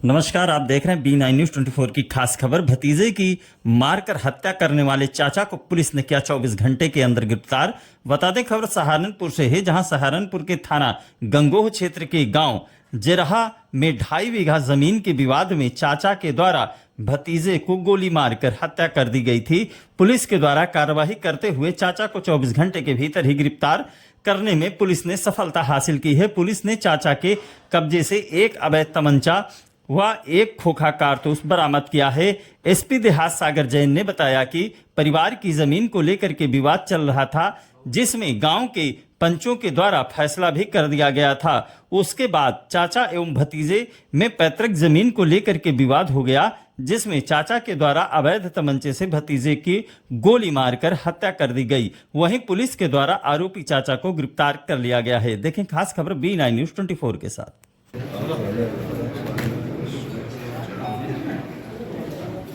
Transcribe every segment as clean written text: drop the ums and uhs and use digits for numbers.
नमस्कार, आप देख रहे हैं B9 न्यूज 24 की खास खबर। भतीजे की मारकर हत्या करने वाले चाचा को पुलिस ने किया 24 घंटे के अंदर गिरफ्तार। बता दें, खबर सहारनपुर से है, जहां सहारनपुर के थाना गंगोह क्षेत्र के गांव जेरहा में 2.5 बीघा जमीन के विवाद में चाचा के द्वारा भतीजे को गोली मारकर हत्या कर दी गई थी। पुलिस के द्वारा कार्रवाई करते हुए चाचा को 24 घंटे के भीतर ही गिरफ्तार करने में पुलिस ने सफलता हासिल की है। पुलिस ने चाचा के कब्जे से एक अवैध तमंचा व एक खोखा कारतूस बरामद किया है। एसपी देहात सागर जैन ने बताया कि परिवार की जमीन को लेकर के विवाद चल रहा था, जिसमें गांव के पंचों के द्वारा फैसला भी कर दिया गया था। उसके बाद चाचा एवं भतीजे में पैतृक जमीन को लेकर के विवाद हो गया, जिसमें चाचा के द्वारा अवैध तमंचे से भतीजे की गोली मारकर हत्या कर दी गई। वहीं पुलिस के द्वारा आरोपी चाचा को गिरफ्तार कर लिया गया है। देखें खास खबर B9 न्यूज 24 के साथ।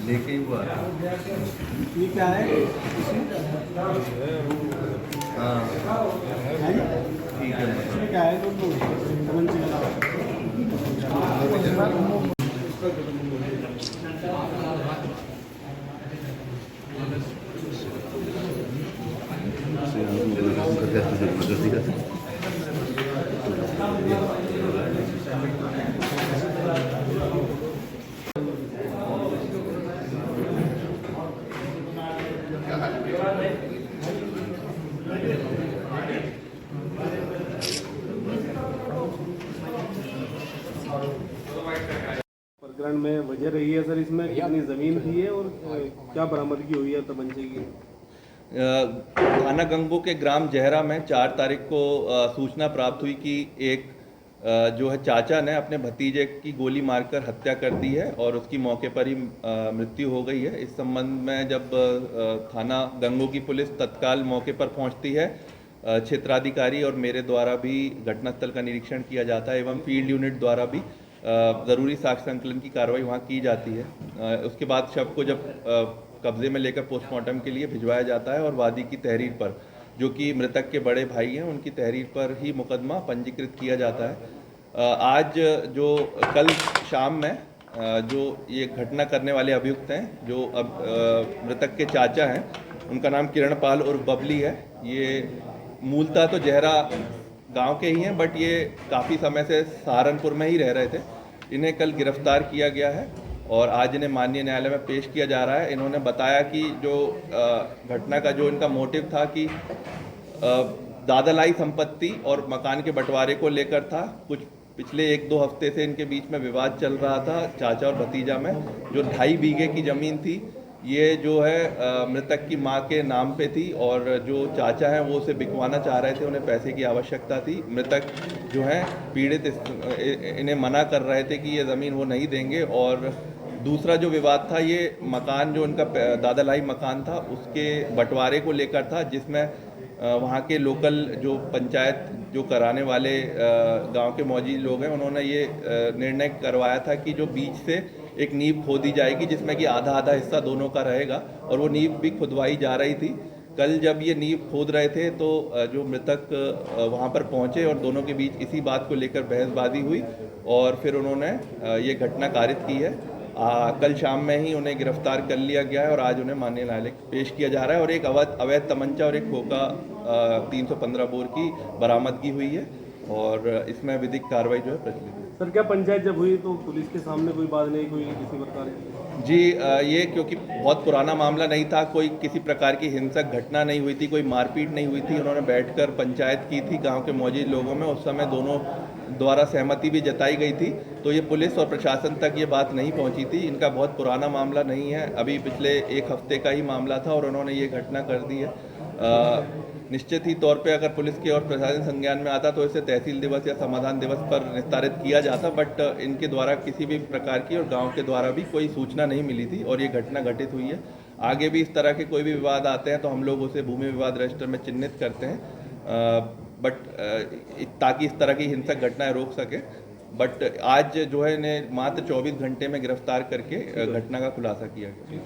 लेके हुआ ये क्या है? हाँ ठीक है, इसमें क्या है? तमंचे प्रकरण में वजह रही है सर, इसमें कितनी जमीन थी है और क्या बरामदगी हुई है तमंचे की? थाना गंगो के ग्राम जहरा में 4 तारीख को सूचना प्राप्त हुई कि एक जो है चाचा ने अपने भतीजे की गोली मारकर हत्या कर दी है और उसकी मौके पर ही मृत्यु हो गई है। इस संबंध में जब थाना गंगो की पुलिस तत्काल मौके पर पहुंचती है, क्षेत्राधिकारी और मेरे द्वारा भी घटनास्थल का निरीक्षण किया जाता है एवं फील्ड यूनिट द्वारा भी ज़रूरी साक्ष्य संकलन की कार्रवाई वहाँ की जाती है। उसके बाद शव को जब कब्जे में लेकर पोस्टमार्टम के लिए भिजवाया जाता है और वादी की तहरीर पर, जो कि मृतक के बड़े भाई हैं, उनकी तहरीर पर ही मुकदमा पंजीकृत किया जाता है। आज जो कल शाम में जो ये घटना करने वाले अभियुक्त हैं, जो अब मृतक के चाचा हैं, उनका नाम किरणपाल उर्फ बबली है। ये मूलतः तो जहरा गांव के ही हैं, बट ये काफ़ी समय से सहारनपुर में ही रह रहे थे। इन्हें कल गिरफ्तार किया गया है और आज इन्हें माननीय न्यायालय में पेश किया जा रहा है। इन्होंने बताया कि जो घटना का जो इनका मोटिव था कि दादलाई संपत्ति और मकान के बंटवारे को लेकर था। कुछ पिछले 1-2 हफ्ते से इनके बीच में विवाद चल रहा था चाचा और भतीजा में। जो 2.5 बीघे की ज़मीन थी, ये जो है मृतक की मां के नाम पे थी और जो चाचा हैं वो उसे बिकवाना चाह रहे थे, उन्हें पैसे की आवश्यकता थी। मृतक जो हैं पीड़ित इन्हें मना कर रहे थे कि ये ज़मीन वो नहीं देंगे। और दूसरा जो विवाद था, ये मकान जो उनका दादालाई मकान था उसके बंटवारे को लेकर था, जिसमें वहाँ के लोकल जो पंचायत जो कराने वाले गांव के मौजूद लोग हैं, उन्होंने ये निर्णय करवाया था कि जो बीच से एक नींव खोदी जाएगी, जिसमें कि आधा आधा हिस्सा दोनों का रहेगा, और वो नींव भी खुदवाई जा रही थी। कल जब ये नींव खोद रहे थे तो जो मृतक वहाँ पर पहुँचे और दोनों के बीच इसी बात को लेकर बहसबाजी हुई और फिर उन्होंने ये घटना कारित की है। कल शाम में ही उन्हें गिरफ्तार कर लिया गया है और आज उन्हें माननीय न्यायालय पेश किया जा रहा है और एक अवैध तमंचा और एक खोखा 315 बोर की बरामदगी हुई है और इसमें विधिक कार्रवाई जो है प्रचलित है। सर, क्या पंचायत जब हुई तो पुलिस के सामने कोई बात नहीं, कोई किसी प्रकार की? जी, ये क्योंकि बहुत पुराना मामला नहीं था, कोई किसी प्रकार की हिंसक घटना नहीं हुई थी, कोई मारपीट नहीं हुई थी। उन्होंने बैठकर पंचायत की थी गांव के मौजूद लोगों में। उस समय दोनों द्वारा सहमति भी जताई गई थी, तो ये पुलिस और प्रशासन तक ये बात नहीं पहुंची थी। इनका बहुत पुराना मामला नहीं है, अभी पिछले 1 हफ्ते का ही मामला था और उन्होंने ये घटना कर दी है। निश्चित ही तौर पे अगर पुलिस के और प्रशासन संज्ञान में आता तो इसे तहसील दिवस या समाधान दिवस पर निस्तारित किया जाता, बट इनके द्वारा किसी भी प्रकार की और गांव के द्वारा भी कोई सूचना नहीं मिली थी और ये घटना घटित हुई है। आगे भी इस तरह के कोई भी विवाद आते हैं तो हम लोग उसे भूमि विवाद रजिस्टर में चिन्हित करते हैं, बट ताकि इस तरह की हिंसक घटनाएं रोक सके। बट आज जो है इन्हें मात्र 24 घंटे में गिरफ्तार करके घटना का खुलासा किया गया।